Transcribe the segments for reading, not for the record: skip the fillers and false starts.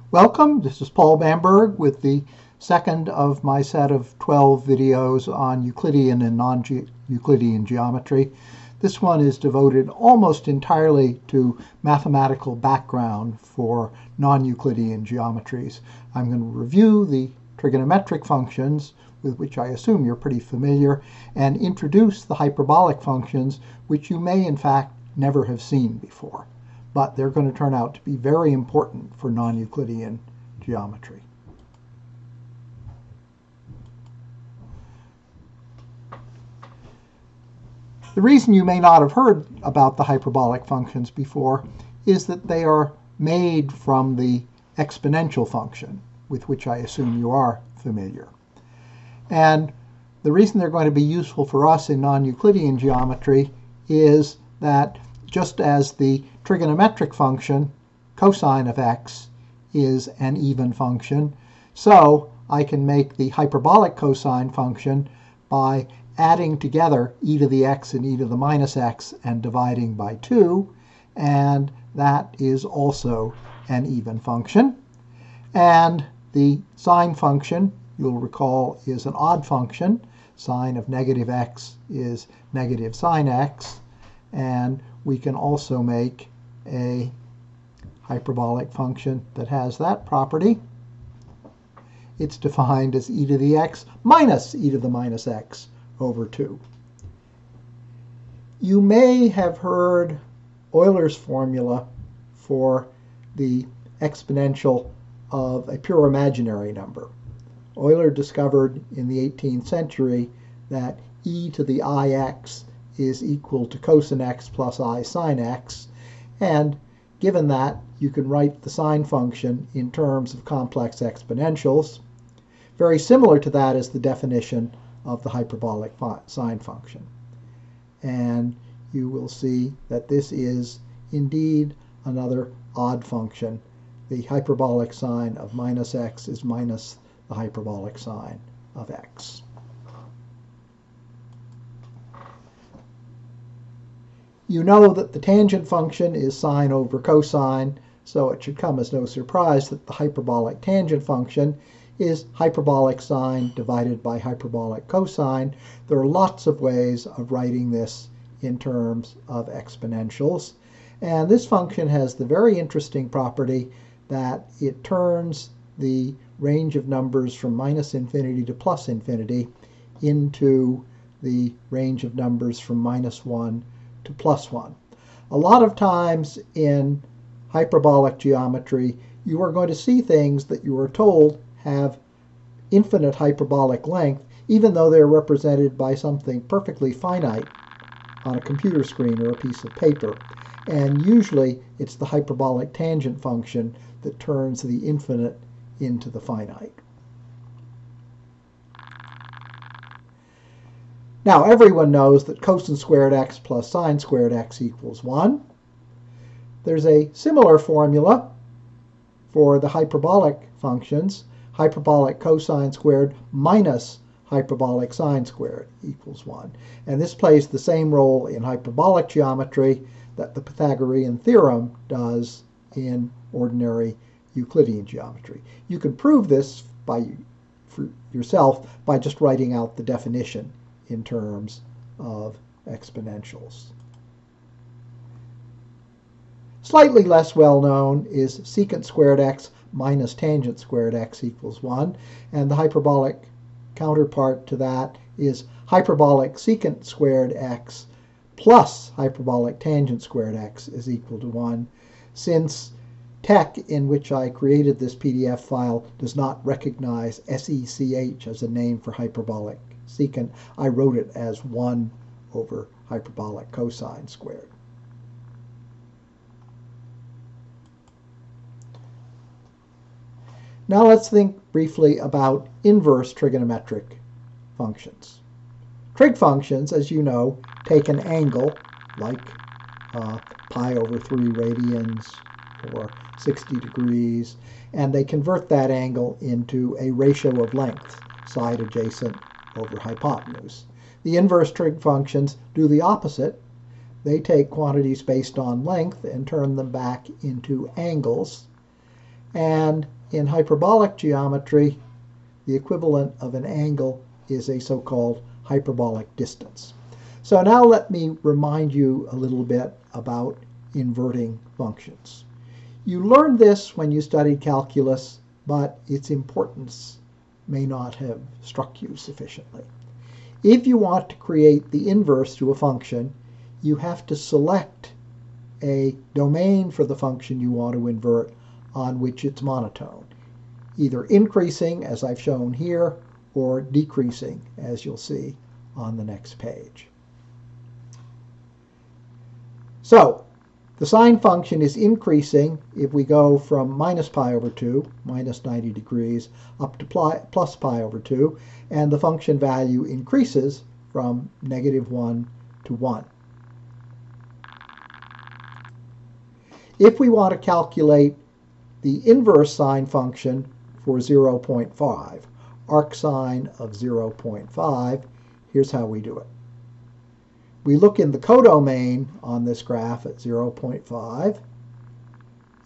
Welcome, this is Paul Bamberg with the second of my set of 12 videos on Euclidean and non-Euclidean geometry. This one is devoted almost entirely to mathematical background for non-Euclidean geometries. I'm going to review the trigonometric functions, with which I assume you're pretty familiar, and introduce the hyperbolic functions, which you may in fact never have seen before. But they're going to turn out to be very important for non-Euclidean geometry. The reason you may not have heard about the hyperbolic functions before is that they are made from the exponential function, with which I assume you are familiar. And the reason they're going to be useful for us in non-Euclidean geometry is that just as the trigonometric function, cosine of x, is an even function, so I can make the hyperbolic cosine function by adding together e to the x and e to the minus x and dividing by 2, and that is also an even function. And the sine function, you'll recall, is an odd function. Sine of negative x is negative sine x, and we can also make a hyperbolic function that has that property. It's defined as e to the x minus e to the minus x over 2. You may have heard Euler's formula for the exponential of a pure imaginary number. Euler discovered in the 18th century that e to the ix is equal to cosine x plus I sine x, and given that, you can write the sine function in terms of complex exponentials. Very similar to that is the definition of the hyperbolic sine function. And you will see that this is indeed another odd function. The hyperbolic sine of minus x is minus the hyperbolic sine of x. You know that the tangent function is sine over cosine, so it should come as no surprise that the hyperbolic tangent function is hyperbolic sine divided by hyperbolic cosine. There are lots of ways of writing this in terms of exponentials. And this function has the very interesting property that it turns the range of numbers from minus infinity to plus infinity into the range of numbers from minus 1 to plus 1. A lot of times in hyperbolic geometry, you are going to see things that you are told have infinite hyperbolic length, even though they're represented by something perfectly finite on a computer screen or a piece of paper. And usually it's the hyperbolic tangent function that turns the infinite into the finite. Now, everyone knows that cosine squared x plus sine squared x equals 1. There's a similar formula for the hyperbolic functions. Hyperbolic cosine squared minus hyperbolic sine squared equals 1. And this plays the same role in hyperbolic geometry that the Pythagorean theorem does in ordinary Euclidean geometry. You can prove this for yourself by just writing out the definition in terms of exponentials. Slightly less well known is secant squared x minus tangent squared x equals 1, and the hyperbolic counterpart to that is hyperbolic secant squared x plus hyperbolic tangent squared x is equal to 1. Since TeX, in which I created this PDF file, does not recognize SECH as a name for hyperbolic secant, I wrote it as 1 over hyperbolic cosine squared. Now let's think briefly about inverse trigonometric functions. Trig functions, as you know, take an angle, like pi over 3 radians or 60 degrees, and they convert that angle into a ratio of length, side adjacent over hypotenuse. The inverse trig functions do the opposite. They take quantities based on length and turn them back into angles. And in hyperbolic geometry, the equivalent of an angle is a so-called hyperbolic distance. So now let me remind you a little bit about inverting functions. You learned this when you studied calculus, but its importance may not have struck you sufficiently. If you want to create the inverse to a function, you have to select a domain for the function you want to invert on which it's monotone, either increasing, as I've shown here, or decreasing, as you'll see on the next page. So, the sine function is increasing if we go from minus pi over 2, minus 90 degrees, up to plus pi over 2, and the function value increases from negative 1 to 1. If we want to calculate the inverse sine function for 0.5, arc sine of 0.5, here's how we do it. We look in the codomain on this graph at 0.5,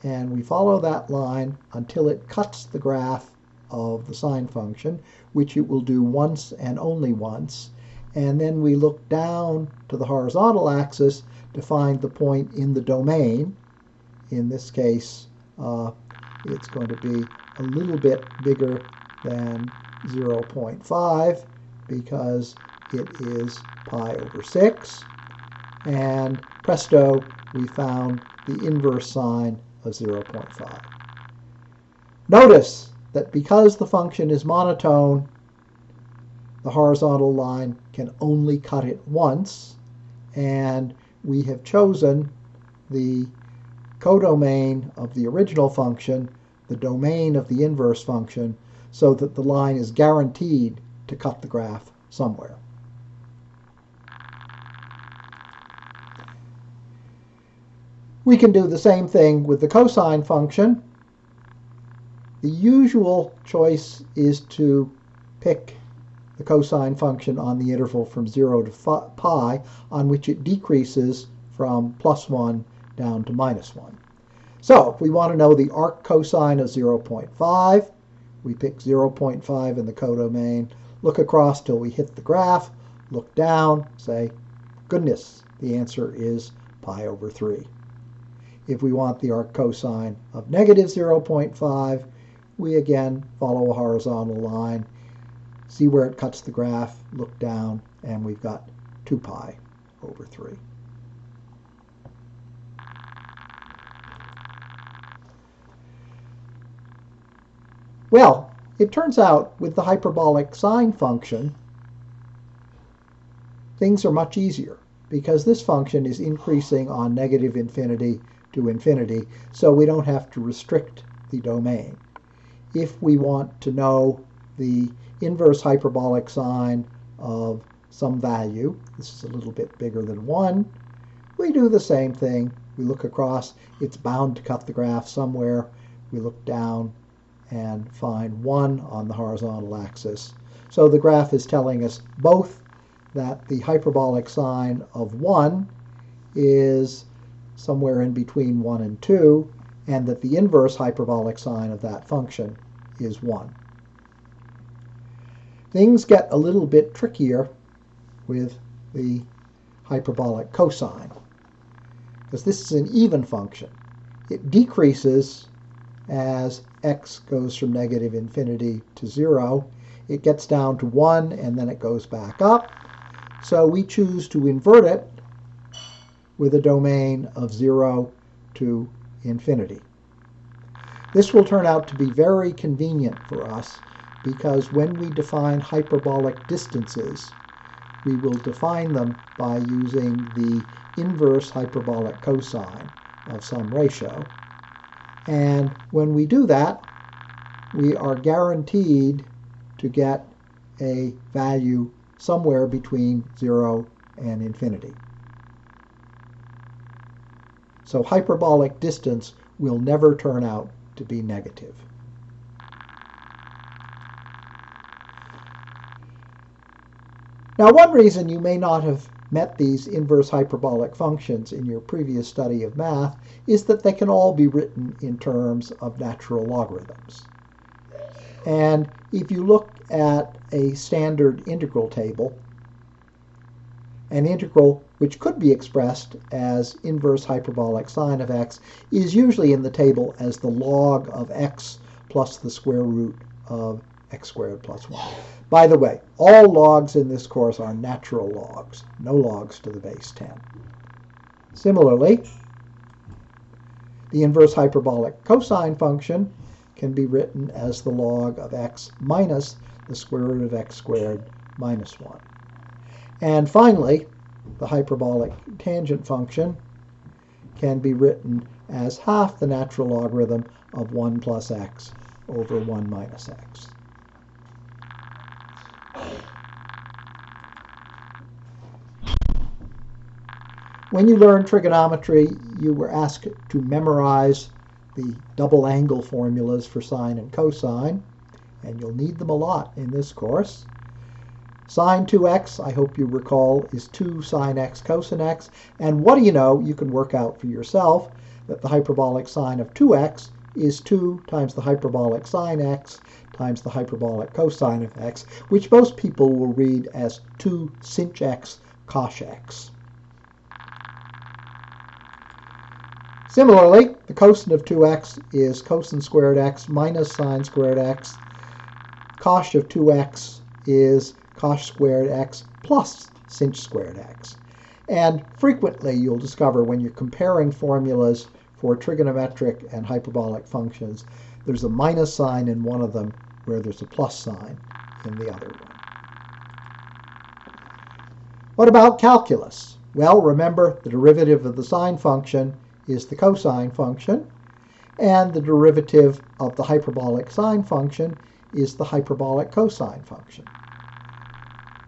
and we follow that line until it cuts the graph of the sine function, which it will do once and only once, and then we look down to the horizontal axis to find the point in the domain. In this case, it's going to be a little bit bigger than 0.5 because it is pi over 6. And presto, we found the inverse sine of 0.5. Notice that because the function is monotone, the horizontal line can only cut it once, and we have chosen the codomain of the original function, the domain of the inverse function, so that the line is guaranteed to cut the graph somewhere. We can do the same thing with the cosine function. The usual choice is to pick the cosine function on the interval from 0 to pi, on which it decreases from plus 1 down to minus 1. So if we want to know the arc cosine of 0.5, we pick 0.5 in the codomain, look across till we hit the graph, look down, say, goodness, the answer is pi over 3. If we want the arc cosine of negative 0.5, we again follow a horizontal line, see where it cuts the graph, look down, and we've got 2 pi over 3. Well, it turns out with the hyperbolic sine function, things are much easier because this function is increasing on negative infinity to infinity, so we don't have to restrict the domain. If we want to know the inverse hyperbolic sine of some value, this is a little bit bigger than 1, we do the same thing. We look across, it's bound to cut the graph somewhere. We look down and find 1 on the horizontal axis. So the graph is telling us both that the hyperbolic sine of 1 is somewhere in between 1 and 2, and that the inverse hyperbolic sine of that function is 1. Things get a little bit trickier with the hyperbolic cosine, because this is an even function. It decreases as x goes from negative infinity to 0. It gets down to 1, and then it goes back up. So we choose to invert it with a domain of 0 to infinity. This will turn out to be very convenient for us because when we define hyperbolic distances, we will define them by using the inverse hyperbolic cosine of some ratio. And when we do that, we are guaranteed to get a value somewhere between 0 and infinity. So hyperbolic distance will never turn out to be negative. Now, one reason you may not have met these inverse hyperbolic functions in your previous study of math is that they can all be written in terms of natural logarithms. And if you look at a standard integral table, an integral which could be expressed as inverse hyperbolic sine of x is usually in the table as the log of x plus the square root of x squared plus 1. By the way, all logs in this course are natural logs, no logs to the base 10. Similarly, the inverse hyperbolic cosine function can be written as the log of x minus the square root of x squared minus 1. And finally, the hyperbolic tangent function can be written as half the natural logarithm of 1 plus x over 1 minus x. When you learned trigonometry, you were asked to memorize the double angle formulas for sine and cosine, and you'll need them a lot in this course. Sine 2x, I hope you recall, is 2 sine x cosine x, and what do you know? You can work out for yourself that the hyperbolic sine of 2x is 2 times the hyperbolic sine x times the hyperbolic cosine of x, which most people will read as 2 sinh x cos x. Similarly, the cosine of 2x is cosine squared x minus sine squared x. Cos of 2x is cos squared x plus sinh squared x. And frequently you'll discover when you're comparing formulas for trigonometric and hyperbolic functions, there's a minus sign in one of them where there's a plus sign in the other one. What about calculus? Well, remember the derivative of the sine function is the cosine function, and the derivative of the hyperbolic sine function is the hyperbolic cosine function.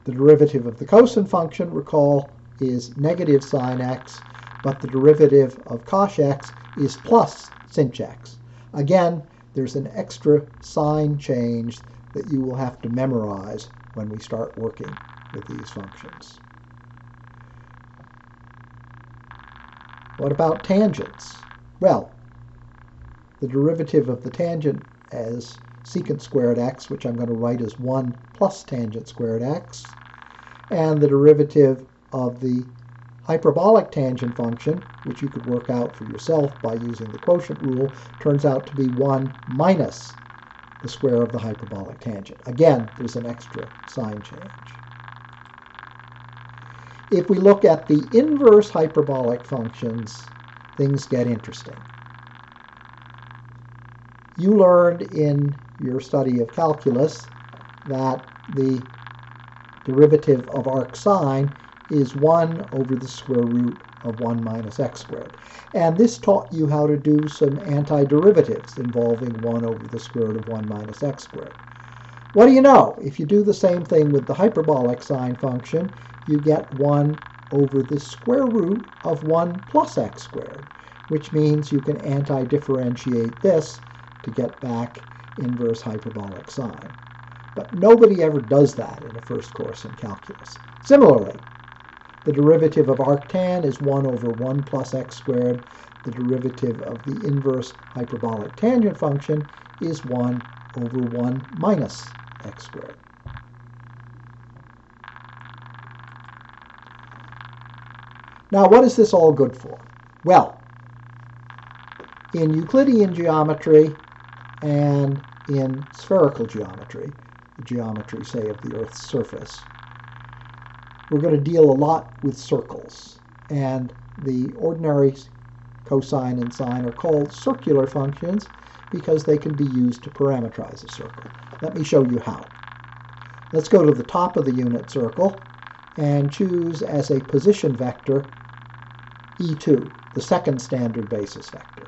The derivative of the cosine function, recall, is negative sine x, but the derivative of cos x is plus sinh x. Again, there's an extra sign change that you will have to memorize when we start working with these functions. What about tangents? Well, the derivative of the tangent as secant squared x, which I'm going to write as 1 plus tangent squared x, and the derivative of the hyperbolic tangent function, which you could work out for yourself by using the quotient rule, turns out to be 1 minus the square of the hyperbolic tangent. Again, there's an extra sign change. If we look at the inverse hyperbolic functions, things get interesting. You learned in your study of calculus that the derivative of arc sine is 1 over the square root of 1 minus x squared. And this taught you how to do some antiderivatives involving 1 over the square root of 1 minus x squared. What do you know? If you do the same thing with the hyperbolic sine function, you get 1 over the square root of 1 plus x squared, which means you can anti-differentiate this to get back inverse hyperbolic sine. But nobody ever does that in a first course in calculus. Similarly, the derivative of arctan is 1 over 1 plus x squared. The derivative of the inverse hyperbolic tangent function is 1 over 1 minus x squared. Now, what is this all good for? Well, in Euclidean geometry and in spherical geometry, the geometry, say, of the Earth's surface, we're going to deal a lot with circles. And the ordinary cosine and sine are called circular functions because they can be used to parametrize a circle. Let me show you how. Let's go to the top of the unit circle and choose as a position vector E2, the second standard basis vector.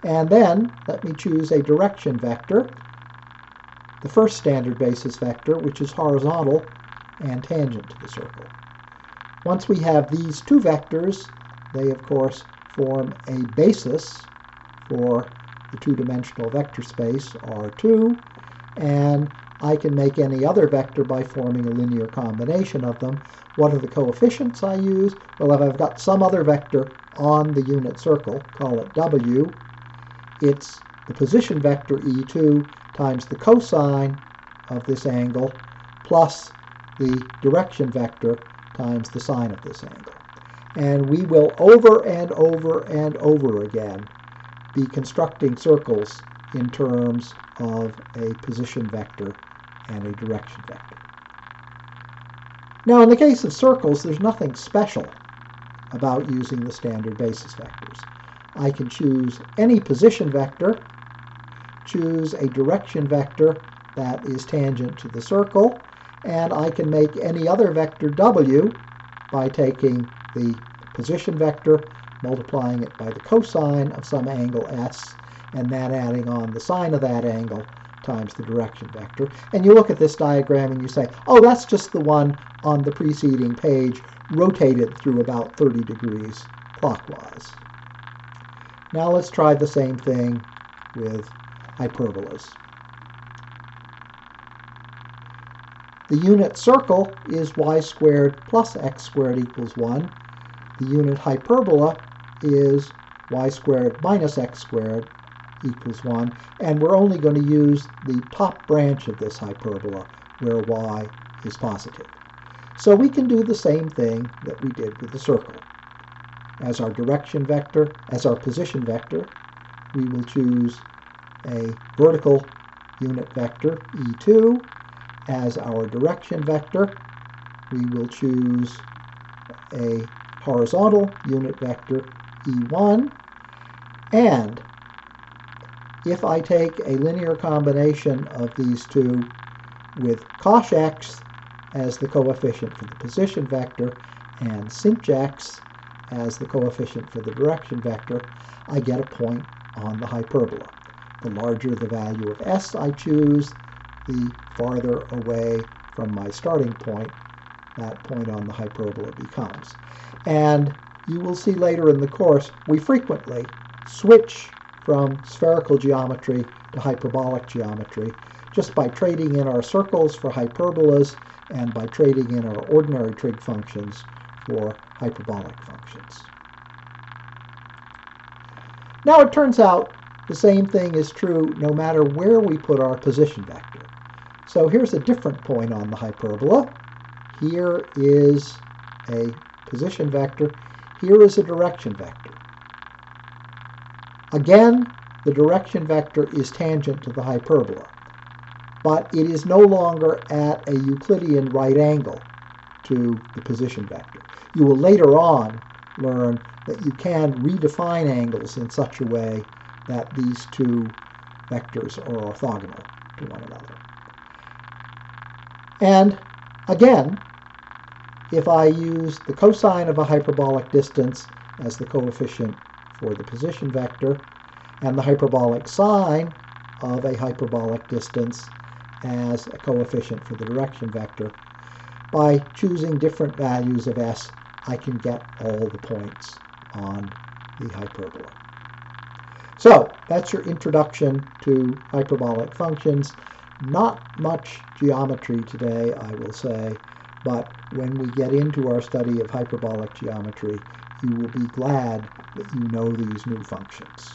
And then let me choose a direction vector, the first standard basis vector, which is horizontal and tangent to the circle. Once we have these two vectors, they of course form a basis for the two-dimensional vector space R2, and I can make any other vector by forming a linear combination of them. What are the coefficients I use? Well, if I've got some other vector on the unit circle, call it W, it's the position vector E2 times the cosine of this angle plus the direction vector times the sine of this angle. And we will over and over and over again be constructing circles in terms of a position vector and a direction vector. Now, in the case of circles, there's nothing special about using the standard basis vectors. I can choose any position vector, choose a direction vector that is tangent to the circle, and I can make any other vector W by taking the position vector, multiplying it by the cosine of some angle S, and then adding on the sine of that angle times the direction vector. And you look at this diagram and you say, oh, that's just the one on the preceding page, rotated through about 30 degrees clockwise. Now let's try the same thing with hyperbolas. The unit circle is y squared plus x squared equals 1. The unit hyperbola is y squared minus x squared equals 1. And we're only going to use the top branch of this hyperbola where y is positive. So we can do the same thing that we did with the circle. As our direction vector, as our position vector, we will choose a vertical unit vector, E2. As our direction vector, we will choose a horizontal unit vector, E1. And if I take a linear combination of these two with cosh x as the coefficient for the position vector and sinh x as the coefficient for the direction vector, I get a point on the hyperbola. The larger the value of s I choose, the farther away from my starting point that point on the hyperbola becomes. And you will see later in the course, we frequently switch from spherical geometry to hyperbolic geometry just by trading in our circles for hyperbolas and by trading in our ordinary trig functions for hyperbolic functions. Now it turns out the same thing is true no matter where we put our position vector. So here's a different point on the hyperbola. Here is a position vector. Here is a direction vector. Again, the direction vector is tangent to the hyperbola, but it is no longer at a Euclidean right angle to the position vector. You will later on learn that you can redefine angles in such a way that these two vectors are orthogonal to one another. And again, if I use the cosine of a hyperbolic distance as the coefficient for the position vector, and the hyperbolic sine of a hyperbolic distance as a coefficient for the direction vector, by choosing different values of s, I can get all the points on the hyperbola. So that's your introduction to hyperbolic functions. Not much geometry today, I will say, but when we get into our study of hyperbolic geometry, you will be glad that you know these new functions.